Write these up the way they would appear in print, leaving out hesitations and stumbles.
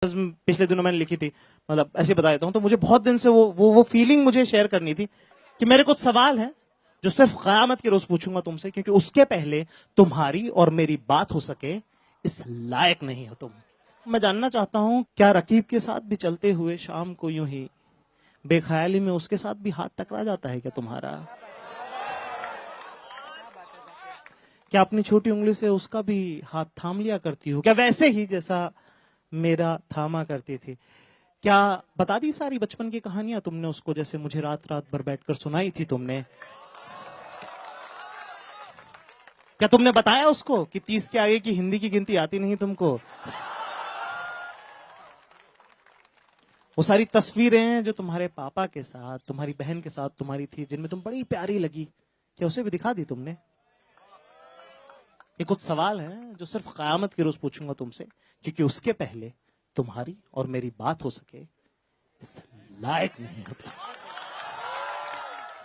पिछले दिनों मैंने लिखी थी, मतलब ऐसे बता देता हूँ। तो मुझे बहुत दिन से वो फीलिंग मुझे शेयर करनी थी कि मेरे कुछ सवाल हैं जो सिर्फ क़यामत के रोज पूछूंगा तुमसे, क्योंकि उसके पहले तुम्हारी और मेरी बात हो सके इस लायक नहीं हो तुम। मैं जानना चाहता हूं, क्या रकीब के साथ भी चलते हुए शाम को यूं ही बेख्याली में उसके साथ भी हाथ टकरा जाता है क्या तुम्हारा? क्या अपनी छोटी उंगली से उसका भी हाथ थाम लिया करती हो क्या, वैसे ही जैसा मेरा थामा करती थी? क्या बता दी सारी बचपन की कहानियां तुमने उसको, जैसे मुझे रात रात भर बैठकर सुनाई थी तुमने? क्या तुमने बताया उसको कि 30 के आगे की हिंदी की गिनती आती नहीं तुमको? वो सारी तस्वीरें जो तुम्हारे पापा के साथ, तुम्हारी बहन के साथ तुम्हारी थी, जिनमें तुम बड़ी प्यारी लगी, क्या उसे भी दिखा दी तुमने? ये कुछ सवाल हैं जो सिर्फ क़यामत के रोज पूछूंगा तुमसे, क्योंकि उसके पहले तुम्हारी और मेरी बात हो सके इस लायक नहीं होता।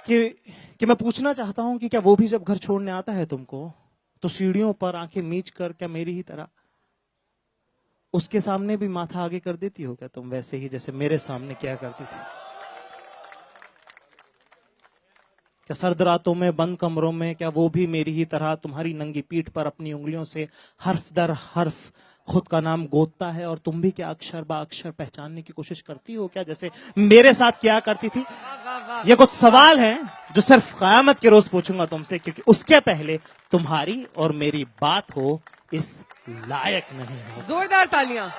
कि मैं पूछना चाहता हूं कि क्या वो भी जब घर छोड़ने आता है तुमको, तो सीढ़ियों पर आंखें मीच कर क्या मेरी ही तरह उसके सामने भी माथा आगे कर देती हो क्या तुम, वैसे ही जैसे मेरे सामने क्या करती थी? क्या सर्द रातों में बंद कमरों में क्या वो भी मेरी ही तरह तुम्हारी नंगी पीठ पर अपनी उंगलियों से हर्फ दर हर्फ खुद का नाम गोदता है, और तुम भी क्या अक्षर बा अक्षर पहचानने की कोशिश करती हो क्या, जैसे मेरे साथ क्या करती थी? ये कुछ सवाल हैं जो सिर्फ क़यामत के रोज पूछूंगा तुमसे, क्योंकि उसके पहले तुम्हारी और मेरी बात हो इस लायक नहीं है। जोरदार तालियां।